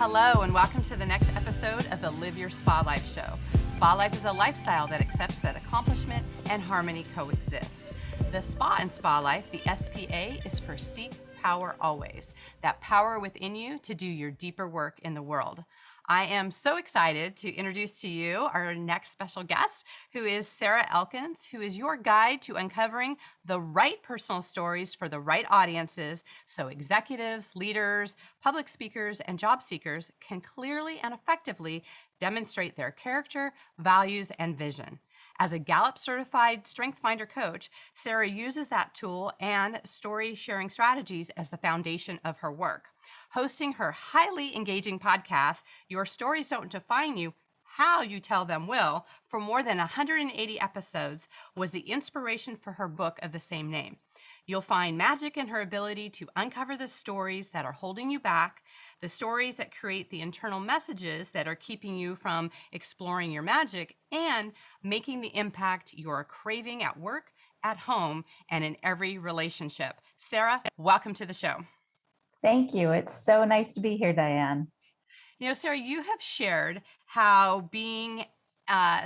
Hello, and welcome to the next episode of the Live Your Spa Life show. Spa life is a lifestyle that accepts that accomplishment and harmony coexist. The Spa and Spa Life, the SPA, is for Seek Power Always, that power within you to do your deeper work in the world. I am so excited to introduce to you our next special guest, who is Sarah Elkins, who is your guide to uncovering the right personal stories for the right audiences so executives, leaders, public speakers, and job seekers can clearly and effectively demonstrate their character, values, and vision. As a Gallup certified StrengthsFinder coach, Sarah uses that tool and story sharing strategies as the foundation of her work. Hosting her highly engaging podcast, Your Stories Don't Define You, How You Tell Them Will, for more than 180 episodes was the inspiration for her book of the same name. You'll find magic in her ability to uncover the stories that are holding you back, the stories that create the internal messages that are keeping you from exploring your magic and making the impact you're craving at work, at home, and in every relationship. Sarah, welcome to the show. Thank you. It's so nice to be here, Diane. You know, Sarah, you have shared how being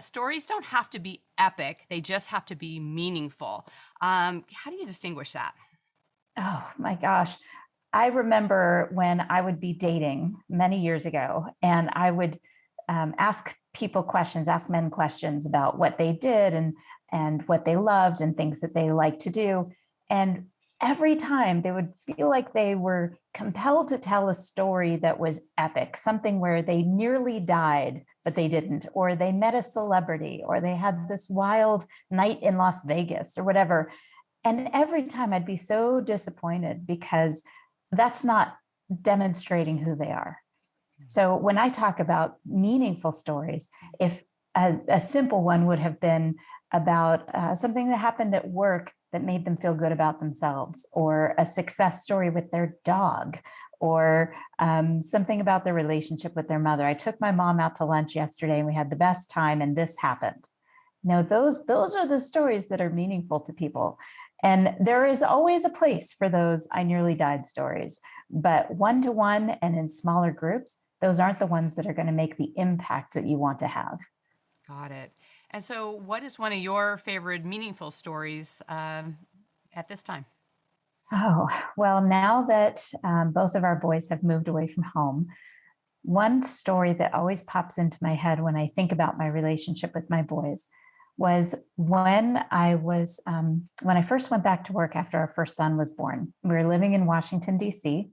stories don't have to be epic. They just have to be meaningful. How do you distinguish that? Oh my gosh. I remember when I would be dating many years ago, and I would ask people questions, ask men questions about what they did and what they loved and things that they liked to do. And every time they would feel like they were compelled to tell a story that was epic, something where they nearly died, but they didn't, or they met a celebrity, or they had this wild night in Las Vegas or whatever. And every time I'd be so disappointed because that's not demonstrating who they are. So when I talk about meaningful stories, if a simple one would have been about something that happened at work that made them feel good about themselves, or a success story with their dog, or something about their relationship with their mother. I took my mom out to lunch yesterday and we had the best time and this happened. No, those are the stories that are meaningful to people. And there is always a place for those I nearly died stories, but one-to-one and in smaller groups, those aren't the ones that are going to make the impact that you want to have. Got it. And so what is one of your favorite meaningful stories at this time? Oh, well, now that both of our boys have moved away from home, one story that always pops into my head when I think about my relationship with my boys was when I first went back to work after our first son was born. We were living in Washington, D.C.,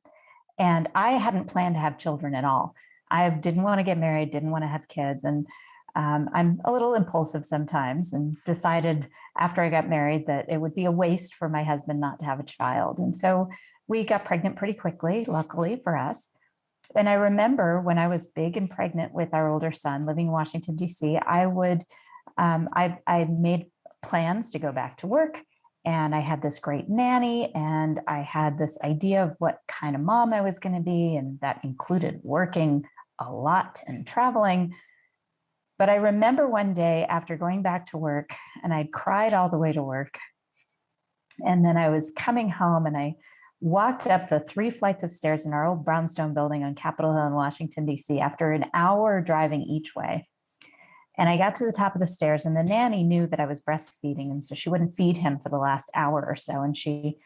and I hadn't planned to have children at all. I didn't want to get married, didn't want to have kids. And I'm a little impulsive sometimes, and decided after I got married that it would be a waste for my husband not to have a child. And so we got pregnant pretty quickly, luckily for us. And I remember when I was big and pregnant with our older son living in Washington, D.C., I made plans to go back to work, and I had this great nanny, and I had this idea of what kind of mom I was going to be. And that included working a lot and traveling. But I remember one day after going back to work, and I cried all the way to work. And then I was coming home and I walked up the 3 flights of stairs in our old brownstone building on Capitol Hill in Washington, D.C. after an hour driving each way. And I got to the top of the stairs, and the nanny knew that I was breastfeeding, and so she wouldn't feed him for the last hour or so. And she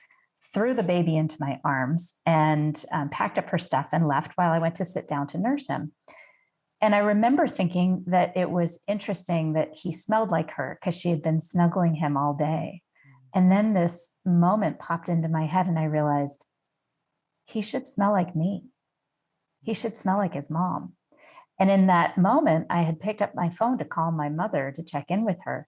threw the baby into my arms and packed up her stuff and left while I went to sit down to nurse him. And I remember thinking that it was interesting that he smelled like her because she had been snuggling him all day. And then this moment popped into my head, and I realized he should smell like me. He should smell like his mom. And in that moment, I had picked up my phone to call my mother to check in with her.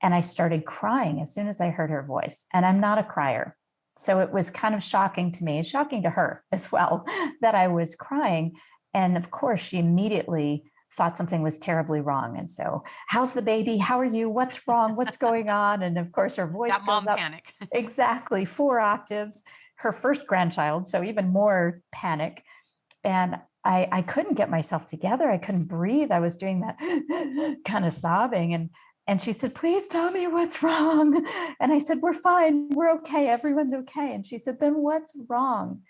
And I started crying as soon as I heard her voice. And I'm not a crier. So it was kind of shocking to me and shocking to her as well that I was crying. And of course, she immediately thought something was terribly wrong. And so, how's the baby? How are you? What's wrong? What's going on? And of course, her voice That goes mom up. panic. Exactly, 4 octaves. Her first grandchild, so even more panic. And I couldn't get myself together. I couldn't breathe. I was doing that kind of sobbing. And she said, please tell me what's wrong. And I said, we're fine. We're okay. Everyone's okay. And she said, then what's wrong?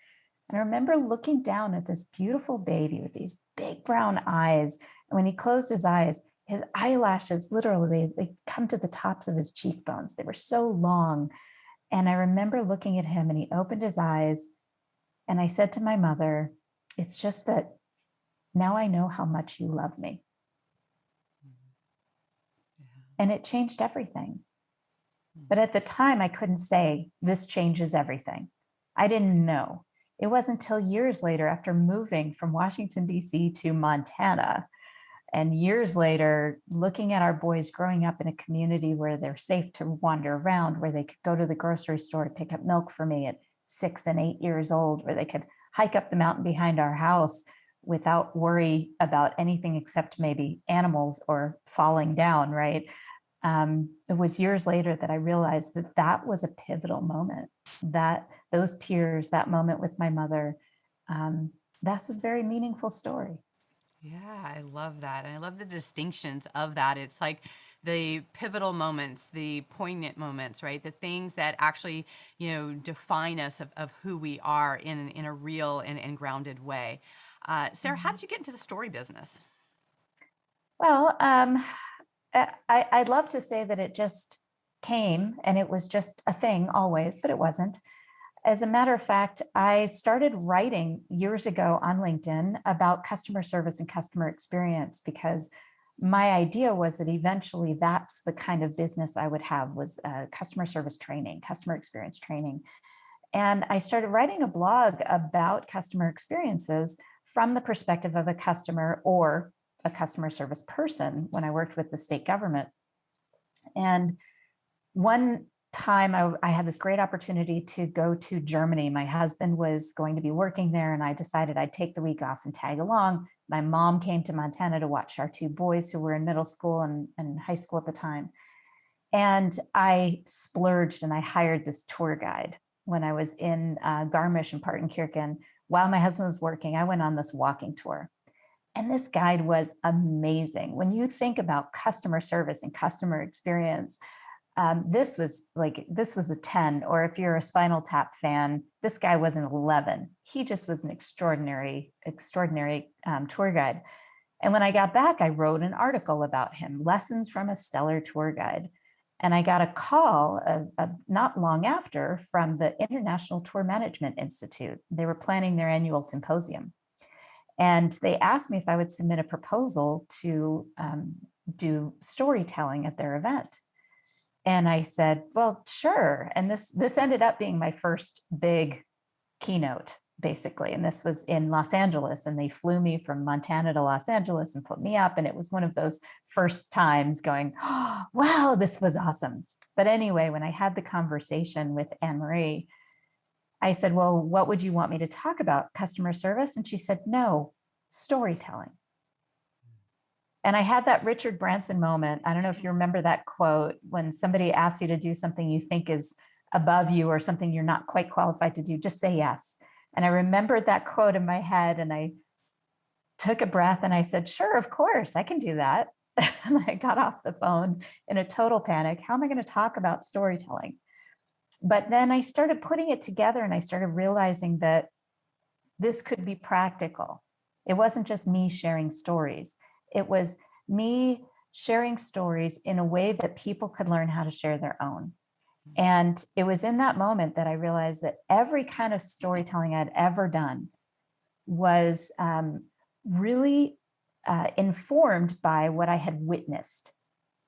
And I remember looking down at this beautiful baby with these big brown eyes. And when he closed his eyelashes literally, they come to the tops of his cheekbones. They were so long. And I remember looking at him and he opened his eyes. And I said to my mother, it's just that now I know how much you love me. And it changed everything. But at the time, I couldn't say, this changes everything. I didn't know. It wasn't until years later, after moving from Washington, D.C. to Montana, and years later, looking at our boys growing up in a community where they're safe to wander around, where they could go to the grocery store to pick up milk for me at 6 and 8 years old, where they could hike up the mountain behind our house without worry about anything except maybe animals or falling down, right? It was years later that I realized that that was a pivotal moment, that those tears, that moment with my mother, that's a very meaningful story. Yeah, I love that. And I love the distinctions of that. It's like the pivotal moments, the poignant moments, right? The things that actually, define us of who we are in a real and grounded way. Sarah, how did you get into the story business? Well, I'd love to say that it just came and it was just a thing always, but it wasn't. As a matter of fact, I started writing years ago on LinkedIn about customer service and customer experience because my idea was that eventually that's the kind of business I would have, was customer service training, customer experience training. And I started writing a blog about customer experiences from the perspective of a customer or a customer service person when I worked with the state government. And one time I had this great opportunity to go to Germany. My husband was going to be working there, and I decided I'd take the week off and tag along. My mom came to Montana to watch our two boys who were in middle school and high school at the time. And I splurged and I hired this tour guide when I was in Garmisch and Partenkirchen. While my husband was working, I went on this walking tour. And this guide was amazing. When you think about customer service and customer experience, this was a 10, or if you're a Spinal Tap fan, this guy was an 11. He just was an extraordinary tour guide. And when I got back, I wrote an article about him, Lessons from a Stellar Tour Guide. And I got a call not long after from the International Tour Management Institute. They were planning their annual symposium. And they asked me if I would submit a proposal to do storytelling at their event. And I said, well, sure. And this ended up being my first big keynote, basically. And this was in Los Angeles. And they flew me from Montana to Los Angeles and put me up. And it was one of those first times going, oh, wow, this was awesome. But anyway, when I had the conversation with Anne-Marie, I said, well, what would you want me to talk about? Customer service? And she said, no, storytelling. And I had that Richard Branson moment. I don't know if you remember that quote, when somebody asks you to do something you think is above you or something you're not quite qualified to do, just say yes. And I remembered that quote in my head and I took a breath and I said, sure, of course, I can do that. And I got off the phone in a total panic. How am I going to talk about storytelling? But then I started putting it together and I started realizing that this could be practical. It wasn't just me sharing stories. It was me sharing stories in a way that people could learn how to share their own. And it was in that moment that I realized that every kind of storytelling I'd ever done was really informed by what I had witnessed.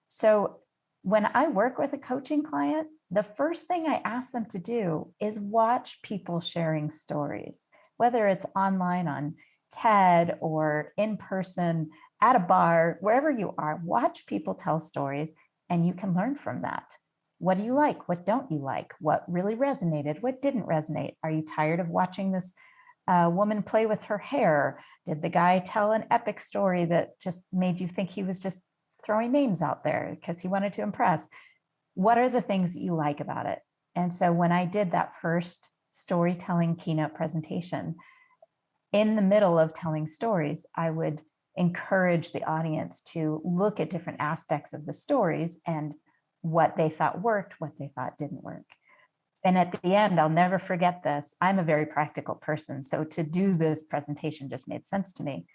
So when I work with a coaching client, the first thing I ask them to do is watch people sharing stories, whether it's online on TED or in person at a bar, wherever you are. Watch people tell stories and you can learn from that. What do you like? What don't you like? What really resonated? What didn't resonate? Are you tired of watching this woman play with her hair? Did the guy tell an epic story that just made you think he was just throwing names out there because he wanted to impress? What are the things that you like about it? And so when I did that first storytelling keynote presentation, in the middle of telling stories, I would encourage the audience to look at different aspects of the stories and what they thought worked, what they thought didn't work. And at the end, I'll never forget this. I'm a very practical person. So to do this presentation just made sense to me.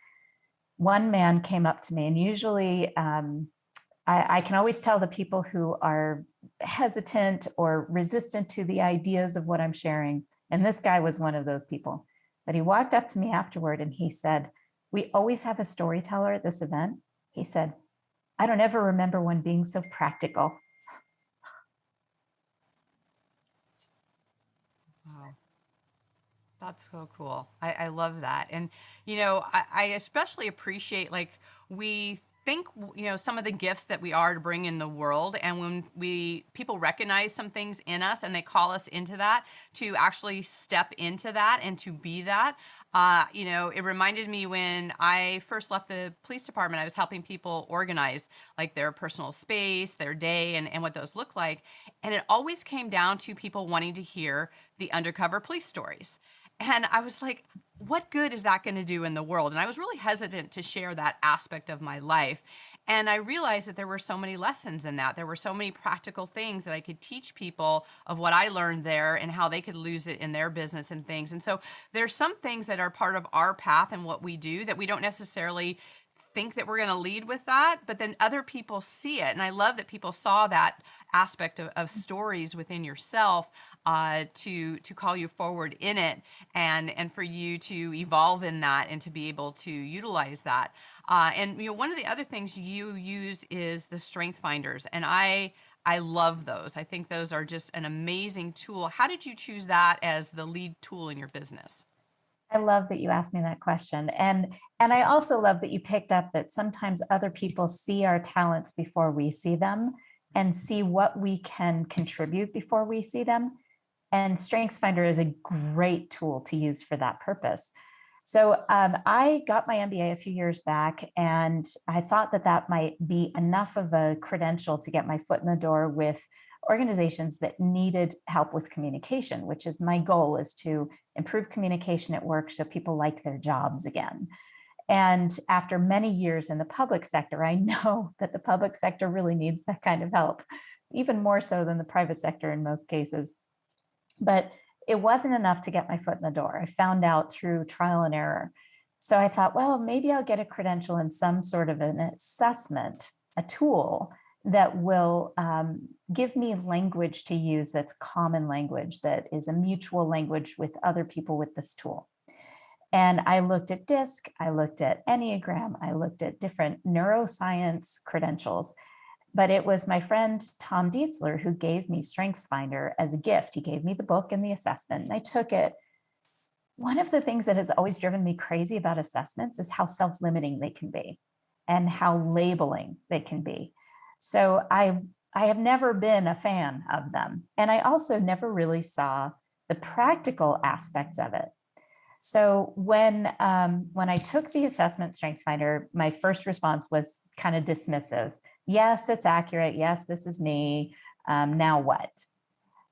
One man came up to me, and usually I can always tell the people who are hesitant or resistant to the ideas of what I'm sharing. And this guy was one of those people. But he walked up to me afterward and he said, "We always have a storyteller at this event." He said, "I don't ever remember one being so practical." Wow. That's so cool. I love that. And, you know, I especially appreciate, like, we think, you know, some of the gifts that we are to bring in the world. And when people recognize some things in us and they call us into that, to actually step into that and to be that. You know, it reminded me when I first left the police department, I was helping people organize like their personal space, their day, and what those look like. And it always came down to people wanting to hear the undercover police stories. And I was like, what good is that going to do in the world? And I was really hesitant to share that aspect of my life. And I realized that there were so many lessons in that. There were so many practical things that I could teach people of what I learned there and how they could lose it in their business and things. And so there's some things that are part of our path and what we do that we don't necessarily think that we're going to lead with that, but then other people see it. And I love that people saw that aspect of stories within yourself, to call you forward in it, and for you to evolve in that and to be able to utilize that. And you know, one of the other things you use is the StrengthsFinders, and I love those. I think those are just an amazing tool. How did you choose that as the lead tool in your business? I love that you asked me that question. And I also love that you picked up that sometimes other people see our talents before we see them and see what we can contribute before we see them. And StrengthsFinder is a great tool to use for that purpose. So I got my MBA a few years back, and I thought that that might be enough of a credential to get my foot in the door with organizations that needed help with communication, which is my goal, is to improve communication at work so people like their jobs again. And after many years in the public sector, I know that the public sector really needs that kind of help, even more so than the private sector in most cases. But it wasn't enough to get my foot in the door. I found out through trial and error. So I thought, well, maybe I'll get a credential in some sort of an assessment, a tool that will give me language to use that's common language, that is a mutual language with other people with this tool. And I looked at DISC, I looked at Enneagram, I looked at different neuroscience credentials. But it was my friend Tom Dietzler who gave me StrengthsFinder as a gift. He gave me the book and the assessment, and I took it. One of the things that has always driven me crazy about assessments is how self-limiting they can be and how labeling they can be. So I have never been a fan of them. And I also never really saw the practical aspects of it. So when I took the assessment StrengthsFinder, my first response was kind of dismissive. Yes, it's accurate. Yes, this is me. Now what?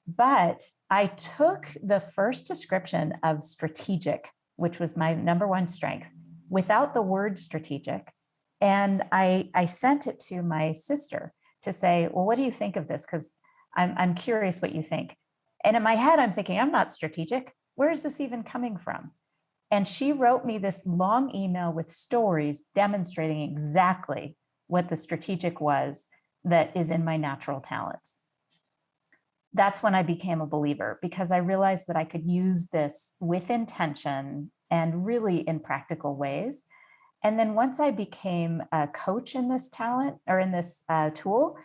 But I took the first description of strategic, which was my number one strength, without the word strategic. And I sent it to my sister to say, well, what do you think of this? Because I'm curious what you think. And in my head, I'm thinking, I'm not strategic. Where is this even coming from? And she wrote me this long email with stories demonstrating exactly what the strategic was that is in my natural talents. That's when I became a believer, because I realized that I could use this with intention and really in practical ways. And then once I became a coach in this talent, or in this tool,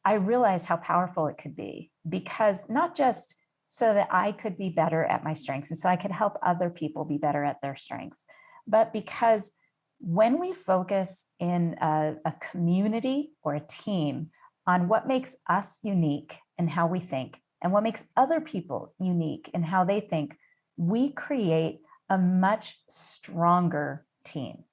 I realized how powerful it could be, because not just so that I could be better at my strengths and so I could help other people be better at their strengths, but because when we focus in a community or a team on what makes us unique and how we think, and what makes other people unique and how they think, we create a much stronger team.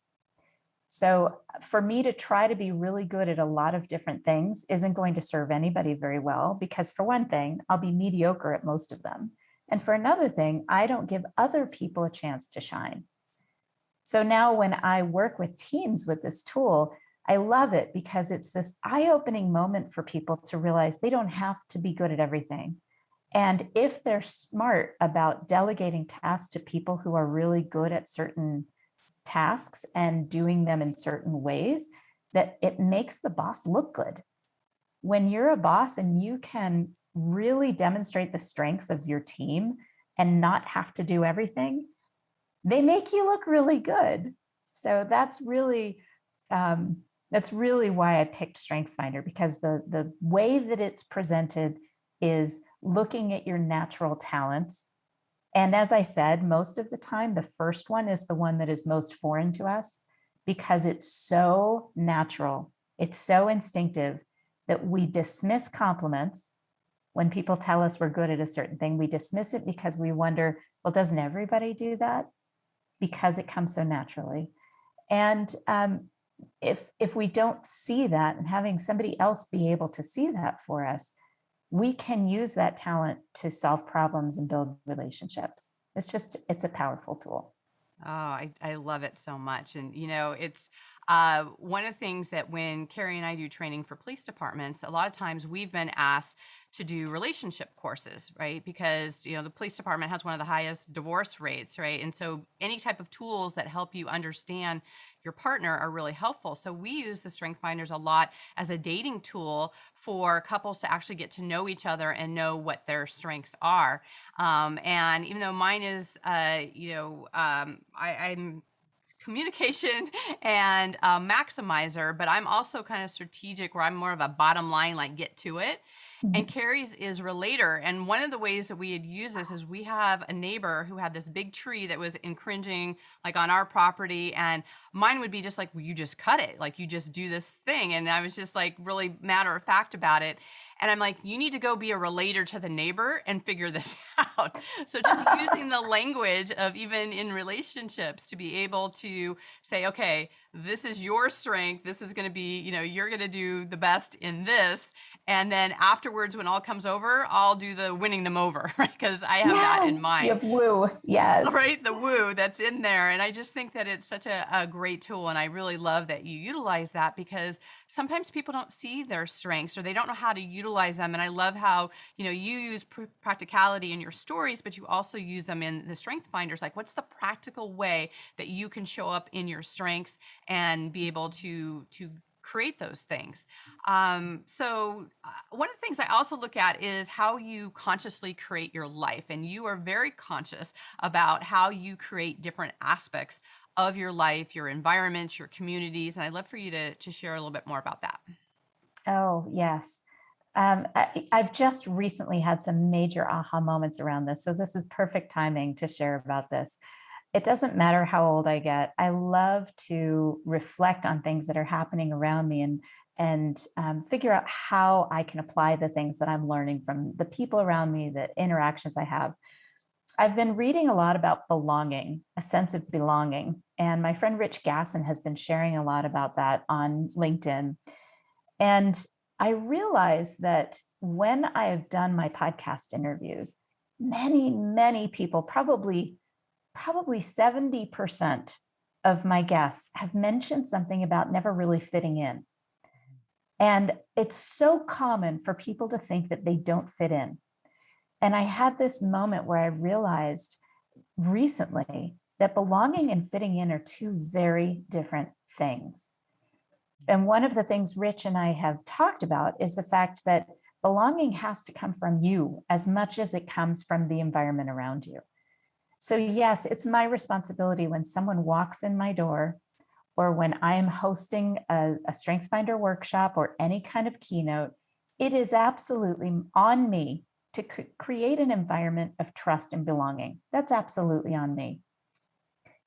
So for me to try to be really good at a lot of different things isn't going to serve anybody very well, because for one thing, I'll be mediocre at most of them. And for another thing, I don't give other people a chance to shine. So now when I work with teams with this tool, I love it because it's this eye-opening moment for people to realize they don't have to be good at everything. And if they're smart about delegating tasks to people who are really good at certain tasks and doing them in certain ways, that it makes the boss look good. When you're a boss and you can really demonstrate the strengths of your team and not have to do everything, they make you look really good. So that's really why I picked StrengthsFinder, because the way that it's presented is looking at your natural talents. And as I said, most of the time, the first one is the one that is most foreign to us because it's so natural. It's so instinctive that we dismiss compliments. When people tell us we're good at a certain thing, we dismiss it because we wonder, well, doesn't everybody do that? Because it comes so naturally. And if we don't see that, and having somebody else be able to see that for us, we can use that talent to solve problems and build relationships. It's a powerful tool. Oh, I love it so much. And, it's one of the things that when Carrie and I do training for police departments, a lot of times we've been asked to do relationship courses, right? Because, the police department has one of the highest divorce rates, right? And so any type of tools that help you understand your partner are really helpful. So we use the StrengthsFinders a lot as a dating tool for couples to actually get to know each other and know what their strengths are. And even though mine is, I'm communication and maximizer, but I'm also kind of strategic, where I'm more of a bottom line, like get to it. And Carrie's is relator. And one of the ways that we had used this is we have a neighbor who had this big tree that was infringing like on our property. And mine would be just like, well, you just cut it. Like you just do this thing. And I was just like really matter of fact about it. And I'm like, you need to go be a relator to the neighbor and figure this out. So just using the language of even in relationships to be able to say, okay, this is your strength. This is going to be, you're going to do the best in this. And then afterwards, when all comes over, I'll do the winning them over, right? Because I have that in mind. You have woo, yes. Right, the woo that's in there. And I just think that it's such a great tool. And I really love that you utilize that, because sometimes people don't see their strengths or they don't know how to utilize them. And I love how, you use practicality in your stories, but you also use them in the StrengthsFinders. Like, what's the practical way that you can show up in your strengths and be able to create those things. So one of the things I also look at is how you consciously create your life. And you are very conscious about how you create different aspects of your life, your environments, your communities. And I'd love for you to share a little bit more about that. Oh, yes. I've just recently had some major aha moments around this. So this is perfect timing to share about this. It doesn't matter how old I get. I love to reflect on things that are happening around me and figure out how I can apply the things that I'm learning from the people around me, the interactions I have. I've been reading a lot about belonging, a sense of belonging. And my friend Rich Gasson has been sharing a lot about that on LinkedIn. And I realized that when I have done my podcast interviews, many people, probably 70% of my guests have mentioned something about never really fitting in. And it's so common for people to think that they don't fit in. And I had this moment where I realized recently that belonging and fitting in are two very different things. And one of the things Rich and I have talked about is the fact that belonging has to come from you as much as it comes from the environment around you. So yes, it's my responsibility when someone walks in my door, or when I'm hosting a StrengthsFinder workshop or any kind of keynote, it is absolutely on me to create an environment of trust and belonging. That's absolutely on me.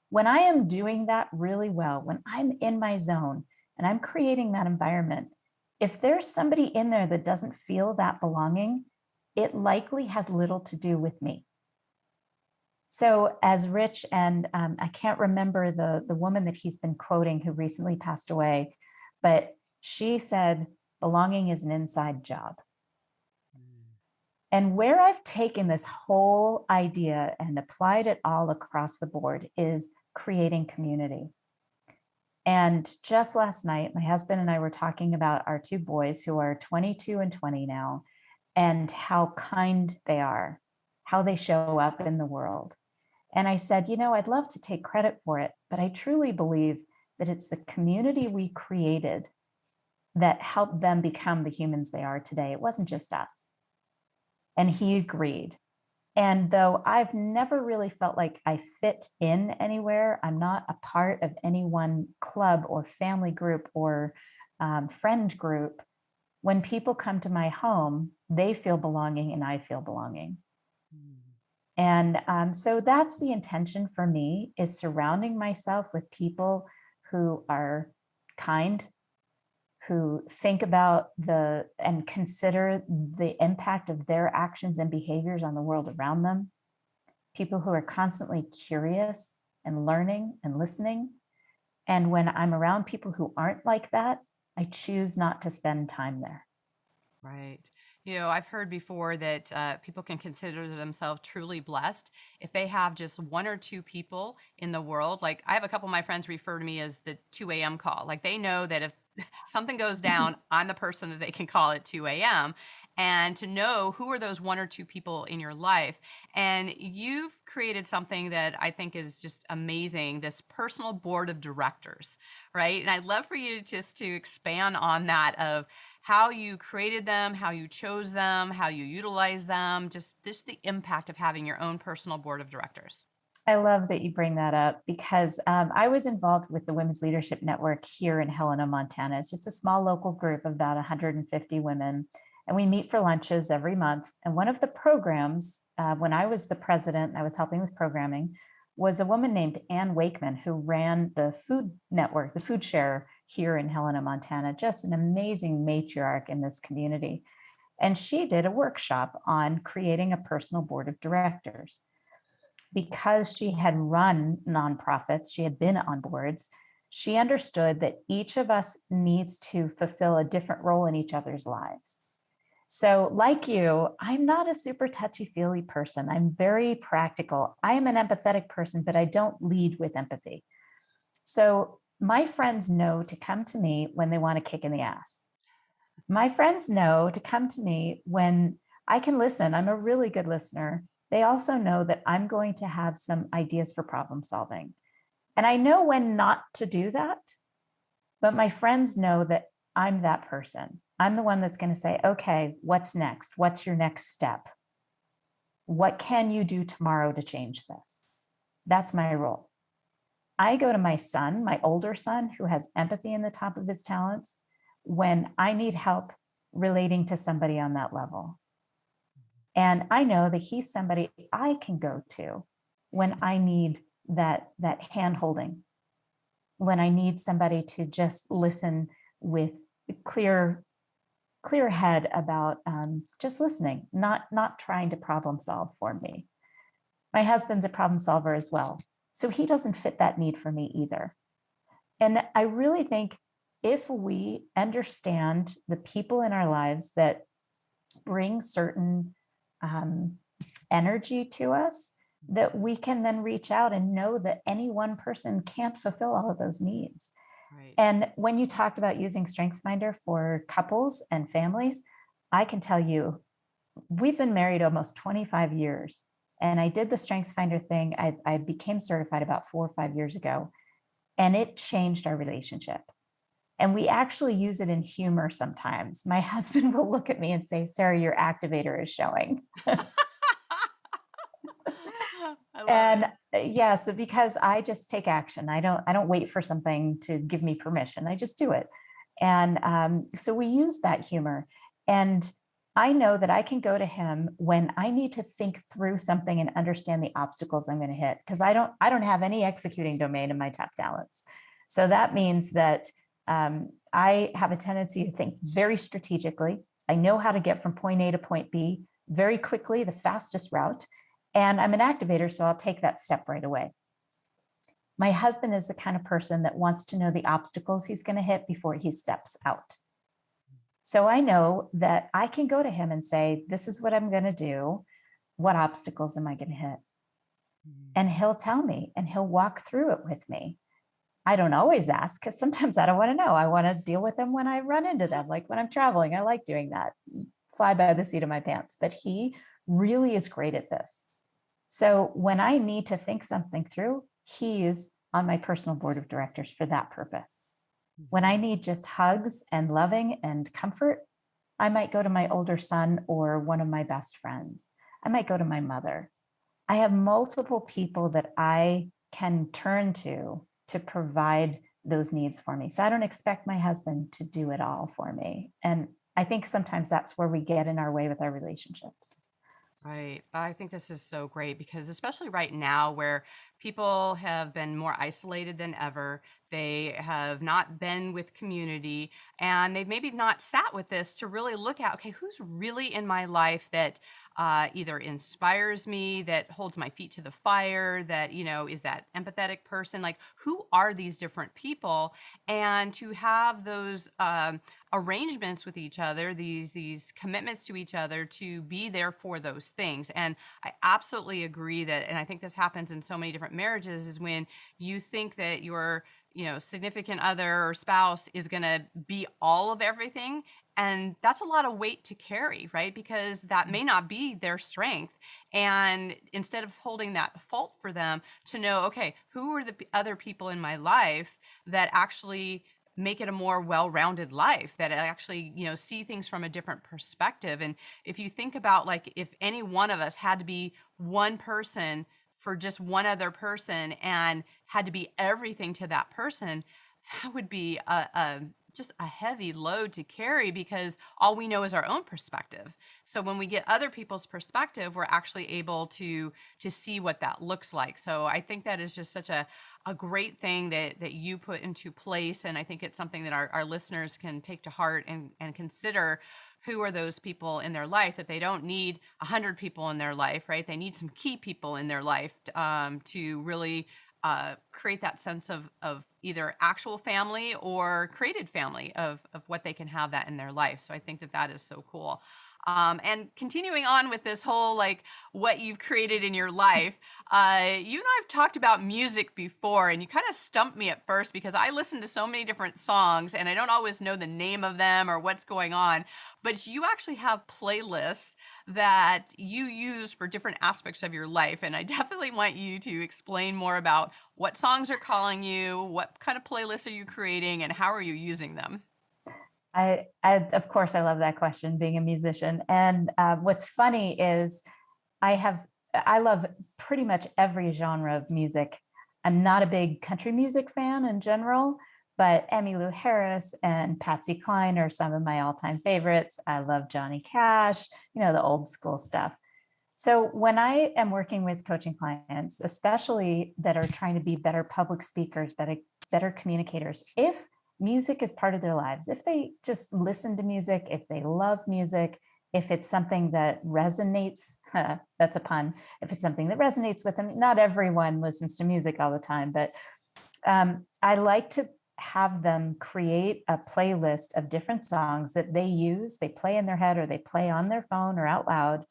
When I am doing that really well, when I'm in my zone and I'm creating that environment, if there's somebody in there that doesn't feel that belonging, it likely has little to do with me. So as Rich, and I can't remember the woman that he's been quoting who recently passed away, but she said, belonging is an inside job. And where I've taken this whole idea and applied it all across the board is creating community. And just last night, my husband and I were talking about our two boys who are 22 and 20 now. and how kind they are, how they show up in the world. And I said, I'd love to take credit for it, but I truly believe that it's the community we created that helped them become the humans they are today. It wasn't just us. And he agreed. And though I've never really felt like I fit in anywhere, I'm not a part of any one club or family group or friend group. When people come to my home, they feel belonging and I feel belonging. And so that's the intention for me, is surrounding myself with people who are kind, who think about and consider the impact of their actions and behaviors on the world around them, people who are constantly curious and learning and listening. And when I'm around people who aren't like that, I choose not to spend time there. Right. I've heard before that people can consider themselves truly blessed if they have just one or two people in the world. Like, I have a couple of my friends refer to me as the 2 a.m. call. Like, they know that if something goes down, I'm the person that they can call at 2 a.m. And to know who are those one or two people in your life. And you've created something that I think is just amazing, this personal board of directors, right? And I'd love for you just to expand on that, of how you created them, how you chose them, how you utilize them, just the impact of having your own personal board of directors. I love that you bring that up, because I was involved with the Women's Leadership Network here in Helena, Montana. It's just a small local group of about 150 women. And we meet for lunches every month. And one of the programs, when I was the president, I was helping with programming, was a woman named Ann Wakeman, who ran the food network, the Food Share here in Helena, Montana, just an amazing matriarch in this community. And she did a workshop on creating a personal board of directors. Because she had run nonprofits, she had been on boards, she understood that each of us needs to fulfill a different role in each other's lives. So, like you, I'm not a super touchy-feely person. I'm very practical. I am an empathetic person, but I don't lead with empathy. So my friends know to come to me when they want a kick in the ass. My friends know to come to me when I can listen. I'm a really good listener. They also know that I'm going to have some ideas for problem solving. And I know when not to do that, but my friends know that I'm that person. I'm the one that's going to say, okay, what's next? What's your next step? What can you do tomorrow to change this? That's my role. I go to my son, my older son, who has empathy in the top of his talents, when I need help relating to somebody on that level. And I know that he's somebody I can go to when I need that hand holding, when I need somebody to just listen with clear head about just listening, not trying to problem solve for me. My husband's a problem solver as well, so he doesn't fit that need for me either. And I really think if we understand the people in our lives that bring certain energy to us, that we can then reach out and know that any one person can't fulfill all of those needs. Right. And when you talked about using StrengthsFinder for couples and families, I can tell you, we've been married almost 25 years. And I did the StrengthsFinder thing. I became certified about 4 or 5 years ago, and it changed our relationship. And we actually use it in humor sometimes. My husband will look at me and say, Sarah, your activator is showing. And yeah, so because I just take action, I don't wait for something to give me permission. I just do it. And so we use that humor. And I know that I can go to him when I need to think through something and understand the obstacles I'm going to hit, because I don't have any executing domain in my top talents. So that means that I have a tendency to think very strategically. I know how to get from point A to point B very quickly, the fastest route. And I'm an activator, so I'll take that step right away. My husband is the kind of person that wants to know the obstacles he's going to hit before he steps out. So I know that I can go to him and say, this is what I'm going to do. What obstacles am I going to hit? And he'll tell me, and he'll walk through it with me. I don't always ask, because sometimes I don't want to know. I want to deal with them when I run into them, like when I'm traveling. I like doing that. fly by the seat of my pants, but he really is great at this. So when I need to think something through, he is on my personal board of directors for that purpose. When I need just hugs and loving and comfort, I might go to my older son or one of my best friends. I might go to my mother. I have multiple people that I can turn to provide those needs for me. So I don't expect my husband to do it all for me. And I think sometimes that's where we get in our way with our relationships. Right. I think this is so great because, especially right now, where people have been more isolated than ever, they have not been with community, and they've maybe not sat with this to really look at, okay, who's really in my life that either inspires me, that holds my feet to the fire, that, is that empathetic person? Like, who are these different people? And to have those arrangements with each other, these commitments to each other to be there for those things. And I absolutely agree that, and I think this happens in so many different marriages, is when you think that your significant other or spouse is going to be all of everything. And that's a lot of weight to carry, right? Because that may not be their strength. And instead of holding that fault for them, to know, okay, who are the other people in my life that actually make it a more well-rounded life, that actually, see things from a different perspective. And if you think about, like, if any one of us had to be one person for just one other person and had to be everything to that person, that would be just a heavy load to carry, because all we know is our own perspective. So when we get other people's perspective, we're actually able to see what that looks like. So I think that is just such a great thing that you put into place. And I think it's something that our listeners can take to heart and consider. Who are those people in their life, that they don't need 100 people in their life, right? They need some key people in their life to really create that sense of either actual family or created family of what they can have that in their life. So I think that is so cool. And continuing on with this whole, like, what you've created in your life, you and I have talked about music before, and you kind of stumped me at first because I listen to so many different songs and I don't always know the name of them or what's going on. But you actually have playlists that you use for different aspects of your life. And I definitely want you to explain more about what songs are calling you, what kind of playlists are you creating, and how are you using them? I of course, I love that question, being a musician. And what's funny is I love pretty much every genre of music. I'm not a big country music fan in general, but Emmylou Harris and Patsy Cline are some of my all-time favorites. I love Johnny Cash, the old school stuff. So when I am working with coaching clients, especially that are trying to be better public speakers, better communicators, if music is part of their lives, if they just listen to music, if they love music, if it's something that resonates, that's a pun, if it's something that resonates with them, not everyone listens to music all the time, but I like to have them create a playlist of different songs that they play in their head or they play on their phone or out loud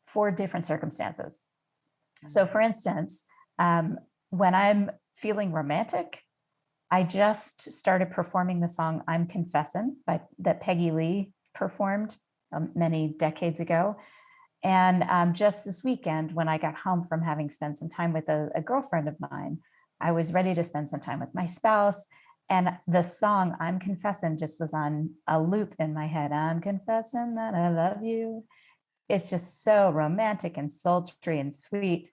for different circumstances. So for instance, when I'm feeling romantic, I just started performing the song I'm Confessin' that Peggy Lee performed many decades ago. And just this weekend, when I got home from having spent some time with a girlfriend of mine, I was ready to spend some time with my spouse. And the song I'm Confessin' just was on a loop in my head. I'm confessing that I love you. It's just so romantic and sultry and sweet.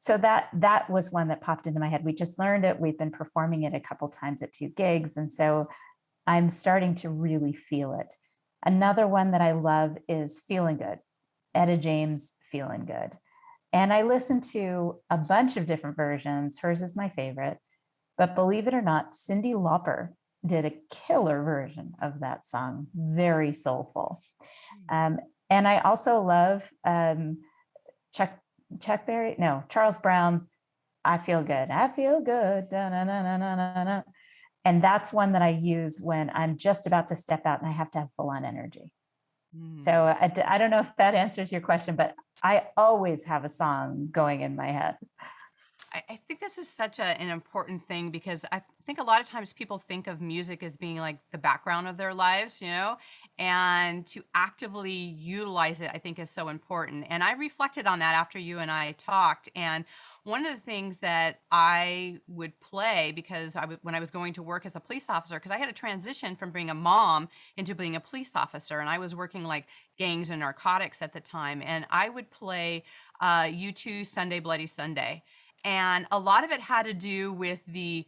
So that was one that popped into my head. We just learned it. We've been performing it a couple times at 2 gigs. And so I'm starting to really feel it. Another one that I love is Feeling Good, Etta James, Feeling Good. And I listened to a bunch of different versions. Hers is my favorite. But believe it or not, Cyndi Lauper did a killer version of that song, very soulful. And I also love Charles Brown's I Feel Good. I feel good. Da, na, na, na, na, na, na. And that's one that I use when I'm just about to step out and I have to have full on energy. So I don't know if that answers your question, but I always have a song going in my head. I think this is such an important thing because I think a lot of times people think of music as being like the background of their lives, and to actively utilize it, I think is so important. And I reflected on that after you and I talked. And one of the things that I would play because when I was going to work as a police officer, because I had a transition from being a mom into being a police officer, and I was working like gangs and narcotics at the time, and I would play U2 Sunday Bloody Sunday. And a lot of it had to do with the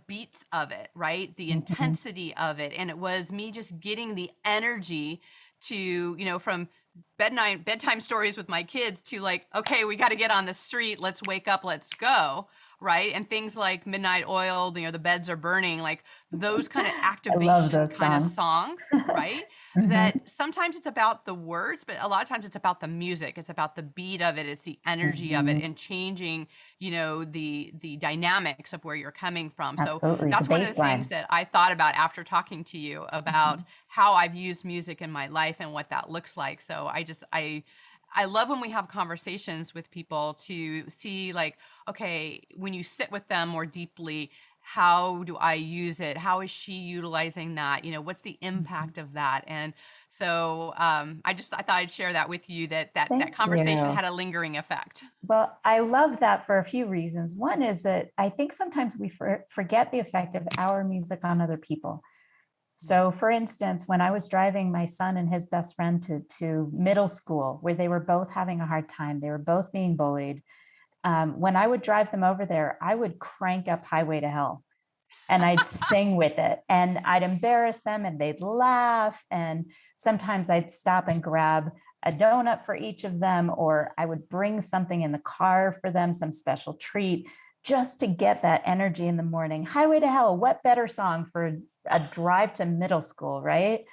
beats of it, right? The Mhm. intensity of it. And it was me just getting the energy to, from bedtime stories with my kids to like, okay, we got to get on the street. Let's wake up. Let's go. Right. And things like Midnight Oil, the beds are burning, like those kind of I love activation those kind of songs. songs, right? Mhm. That sometimes it's about the words, but a lot of times it's about the music. It's about the beat of it. It's the energy of it Mhm. and changing, the dynamics of where you're coming from. So Absolutely. The that's one of the bass things line. that I thought about after talking to you about Mhm. how I've used music in my life and what that looks like. So I love when we have conversations with people to see like, okay, when you sit with them more deeply, how do I use it? How is she utilizing that? What's the Mhm. impact of that? And so I thought I'd share that with you that Thank conversation you. had a lingering effect. Well, I love that for a few reasons. One is that I think sometimes we forget the effect of our music on other people. So, for instance, when I was driving my son and his best friend to middle school, where they were both having a hard time, they were both being bullied. When I would drive them over there, I would crank up Highway to Hell and I'd sing with it and I'd embarrass them and they'd laugh. And sometimes I'd stop and grab a donut for each of them, or I would bring something in the car for them, some special treat, just to get that energy in the morning. Highway to Hell, what better song for a drive to middle school, right?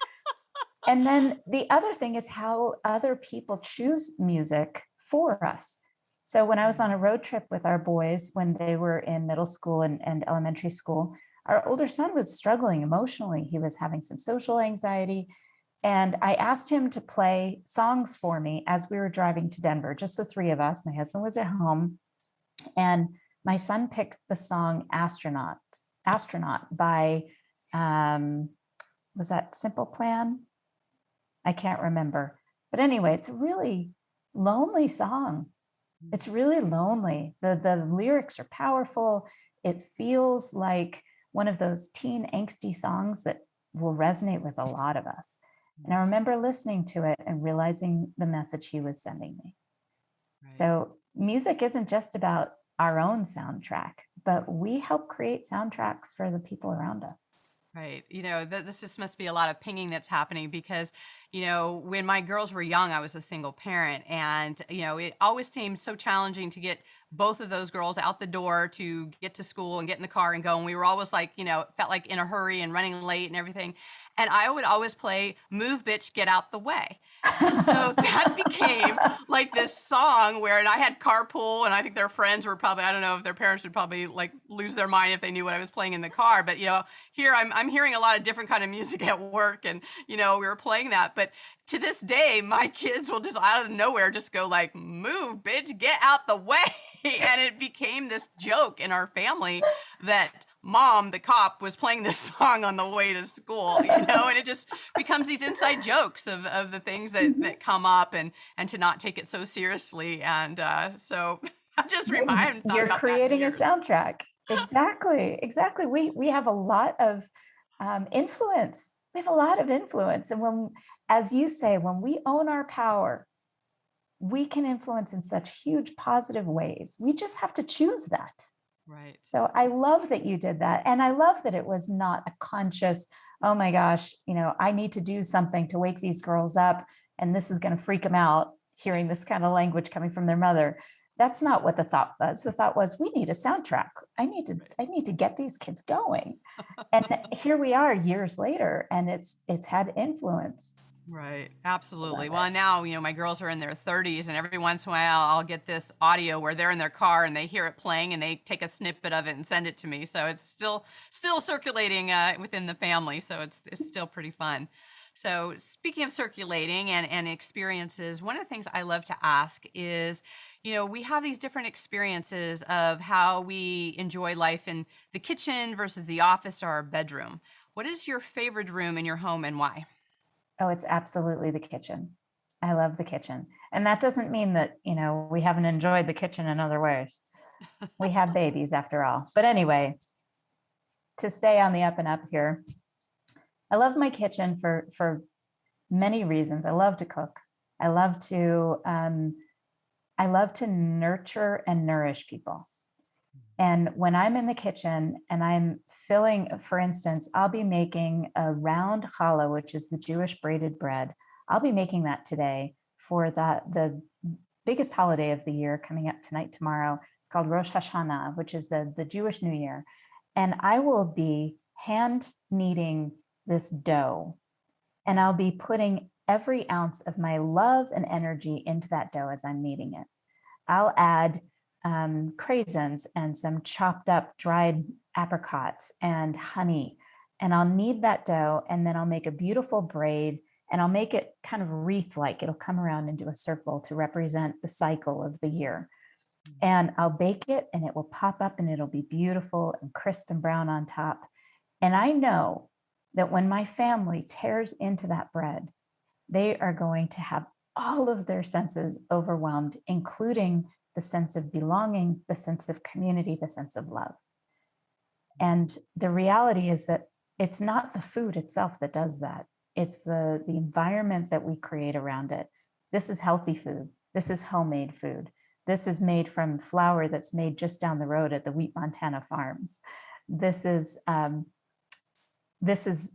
And then the other thing is how other people choose music for us. So when I was on Right. a road trip with our boys when they were in middle school and elementary school, our older son was struggling emotionally. He was having some social anxiety. And I asked him to play songs for me as we were driving to Denver, just the three of us. My husband was at home. And my son picked the song Astronaut by, um, was that Simple Plan? I can't remember. But anyway, it's a really lonely song. It's really lonely. The lyrics are powerful. It feels like one of those teen angsty songs that will resonate with a lot of us. And I Mhm. remember listening to it and realizing the message he was sending me. Right. So music isn't just about our own soundtrack, but we help create soundtracks for the people around us. Right. This just must be a lot of pinging that's happening because, when my girls were young, I was a single parent. And, it always seemed so challenging to get both of those girls out the door to get to school and get in the car and go. And we were always like, felt like in a hurry and running late and everything. And I would always play Move, Bitch, Get Out the Way. And so that became like this song where, and I had carpool, and I think their friends were probably, I don't know if their parents would probably like lose their mind if they knew what I was playing in the car. But, here I'm hearing a lot of different kind of music at work, and, we were playing that. But to this day, my kids will just out of nowhere just go like, move, bitch, get out the way. And it became this joke in our family that mom, the cop, was playing this song on the way to school, and it just becomes these inside jokes of the things Mhm. that come up and to not take it so seriously. And so I just Yeah, thought you're about that in creating a years. soundtrack. Exactly, exactly. We have a lot of influence. We have a lot of influence, and when, as you say, when we own our power, we can influence in such huge positive ways. We just have to choose that. Right. So I love that you did that, and I love that it was not a conscious. Oh my gosh, I need to do something to wake these girls up, and this is going to freak them out hearing this kind of language coming from their mother. That's not what the thought was. The thought was, we need a soundtrack. I need to Right. I need to get these kids going. And here we are years later, and it's had influence. Right. I love Absolutely. it. Well, now, my girls are in their 30s, and every once in a while I'll get this audio where they're in their car and they hear it playing and they take a snippet of it and send it to me. So it's still circulating within the family. So it's still pretty fun. So speaking of circulating and experiences, one of the things I love to ask is, We have these different experiences of how we enjoy life in the kitchen versus the office or our bedroom. What is your favorite room in your home and why? Oh, it's absolutely the kitchen. I love the kitchen. And that doesn't mean that, we haven't enjoyed the kitchen in other ways. We have babies after all. But anyway, to stay on the up and up here, I love my kitchen for many reasons. I love to cook. I love to nurture and nourish people. And when I'm in the kitchen and I'm filling, for instance, I'll be making a round challah, which is the Jewish braided bread. I'll be making that today for the biggest holiday of the year coming up tonight, tomorrow. It's called Rosh Hashanah, which is the Jewish New Year. And I will be hand kneading this dough, and I'll be putting every ounce of my love and energy into that dough as I'm kneading it. I'll add craisins and some chopped up dried apricots and honey. And I'll knead that dough, and then I'll make a beautiful braid, and I'll make it kind of wreath-like. It'll come around into a circle to represent the cycle of the year. And I'll bake it, and it will pop up, and it'll be beautiful and crisp and brown on top. And I know that when my family tears into that bread, they are going to have all of their senses overwhelmed, including the sense of belonging, the sense of community, the sense of love. And the reality is that it's not the food itself that does that. It's the environment that we create around it. This is healthy food. This is homemade food. This is made from flour that's made just down the road at the Wheat Montana farms. This is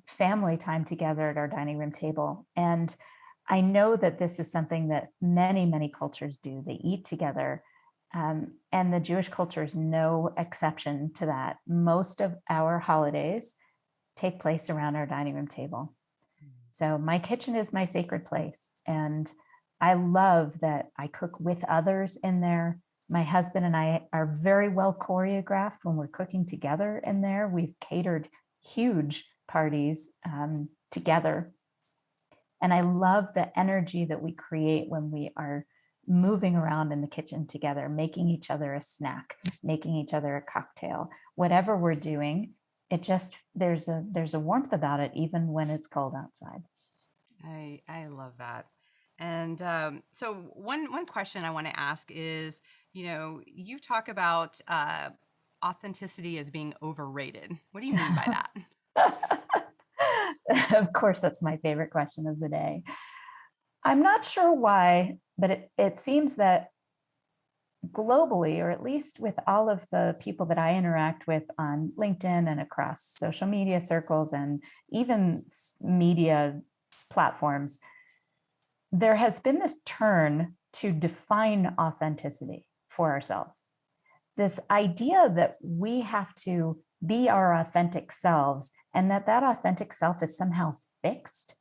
family time together at our dining room table. And I know that this is something that many, many cultures do. They eat together. And the Jewish culture is no exception to that. Most of our holidays take place around our dining room table. So my kitchen is my sacred place. And I love that I cook with others in there. My husband and I are very well choreographed when we're cooking together in there. We've catered huge parties together. And I love the energy that we create when we are moving around in the kitchen together, making each other a snack, making each other a cocktail, whatever we're doing. It just, there's a warmth about it, even when it's cold outside. I love that. And so one question I want to ask is, you talk about authenticity as being overrated. What do you mean by that? Of course, that's my favorite question of the day. I'm not sure why, but it seems that globally, or at least with all of the people that I interact with on LinkedIn and across social media circles and even media platforms, there has been this turn to define authenticity for ourselves. This idea that we have to be our authentic selves and that authentic self is somehow fixed.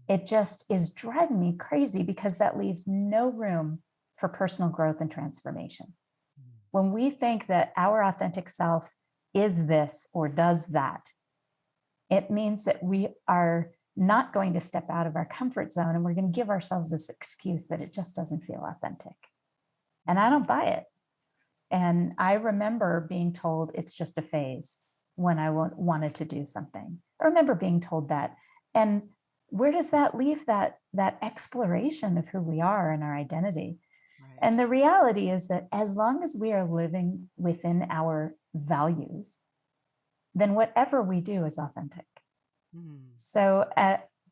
It just is driving me crazy because that leaves no room for personal growth and transformation. When we think that our authentic self is this or does that, it means that we are not going to step out of our comfort zone, and we're going to give ourselves this excuse that it just doesn't feel authentic. And I don't buy it. And I remember being told it's just a phase when I wanted to do something. I remember being told that. And where does that leave that exploration of who we are and our identity? Right. And the reality is that as long as we are living within our values, then whatever we do is authentic. So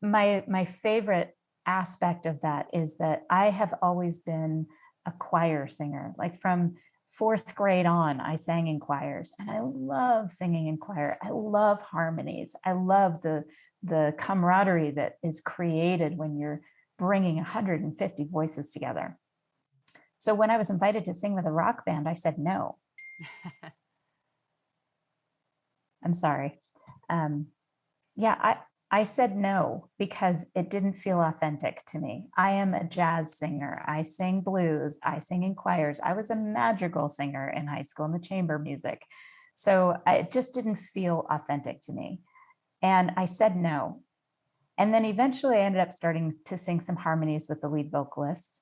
my favorite aspect of that is that I have always been a choir singer. Like from fourth grade on, I sang in choirs, and I love singing in choir. I love harmonies. I love the camaraderie that is created when you're bringing 150 voices together. So when I was invited to sing with a rock band, I said no. I'm sorry. I said no because it didn't feel authentic to me. I am a jazz singer. I sing blues. I sing in choirs. I was a madrigal singer in high school in the chamber music. So it just didn't feel authentic to me. And I said no. And then eventually I ended up starting to sing some harmonies with the lead vocalist.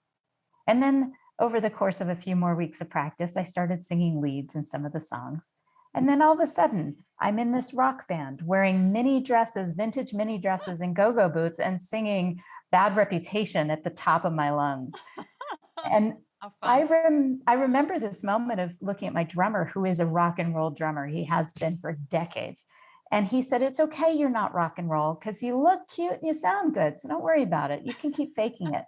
And then over the course of a few more weeks of practice, I started singing leads in some of the songs. And then all of a sudden, I'm in this rock band wearing mini dresses, vintage mini dresses and go-go boots and singing Bad Reputation at the top of my lungs. And How I, fun. I remember this moment of looking at my drummer, who is a rock and roll drummer. He has been for decades. And he said, it's okay, you're not rock and roll because you look cute and you sound good. So don't worry about it. You can keep faking it.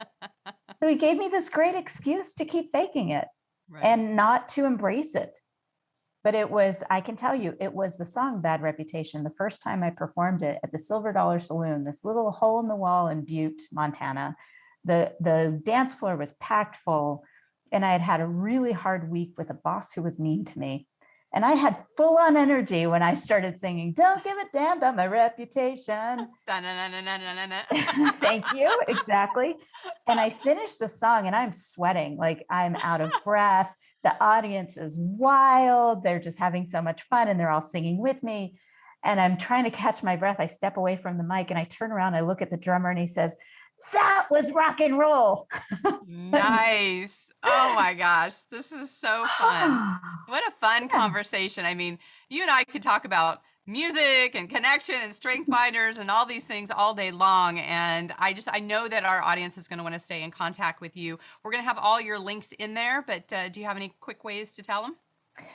So he gave me this great excuse to keep faking it Right. and not to embrace it. But it was, I can tell you, it was the song Bad Reputation. The first time I performed it at the Silver Dollar Saloon, this little hole in the wall in Butte, Montana. The dance floor was packed full. And I had had a really hard week with a boss who was mean to me. And I had full on energy when I started singing, don't give a damn about my reputation. Thank you. Exactly. And I finished the song and I'm sweating, like I'm out of breath. The audience is wild. They're just having so much fun and they're all singing with me. And I'm trying to catch my breath. I step away from the mic and I turn around, I look at the drummer and he says, that was rock and roll. Nice. Oh my gosh, this is so fun. What a fun conversation. I mean, you and I could talk about music and connection and StrengthsFinders and all these things all day long. And I know that our audience is going to want to stay in contact with you. We're going to have all your links in there, but do you have any quick ways to tell them?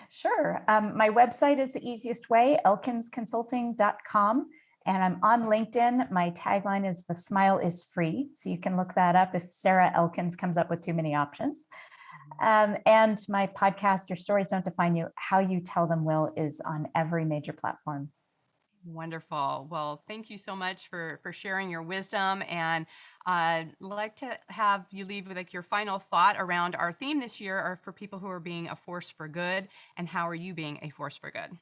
Sure. My website is the easiest way, elkinsconsulting.com. And I'm on LinkedIn. My tagline is "The smile is free." So you can look that up if Sarah Elkins comes up with too many options. And my podcast, Your Stories Don't Define You, How You Tell Them Will, is on every major platform. Wonderful. Well, thank you so much for sharing your wisdom. And I'd like to have you leave with like your final thought around our theme this year are for people who are being a force for good. And how are you being a force for good?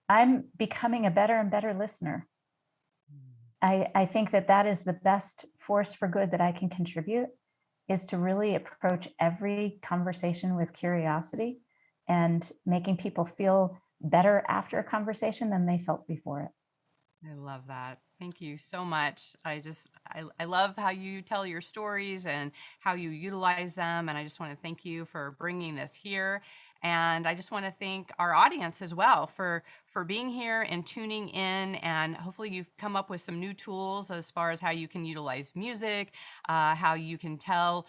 I'm becoming a better and better listener. I think that is the best force for good that I can contribute, is to really approach every conversation with curiosity and making people feel better after a conversation than they felt before it. I love that. Thank you so much. I love how you tell your stories and how you utilize them. And I just want to thank you for bringing this here. And I just want to thank our audience as well for being here and tuning in. And hopefully you've come up with some new tools as far as how you can utilize music, how you can tell,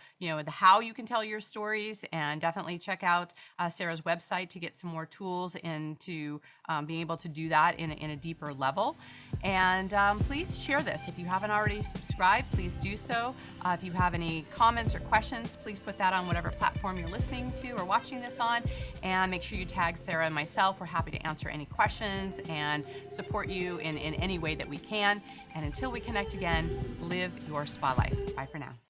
how you can tell your stories. And definitely check out Sarah's website to get some more tools into being able to do that in a deeper level. And please share this. If you haven't already subscribed, please do so. If you have any comments or questions, please put that on whatever platform you're listening to or watching this on. And make sure you tag Sarah and myself. We're happy to answer any questions and support you in any way that we can. And until we connect again, live your spa life. Bye for now.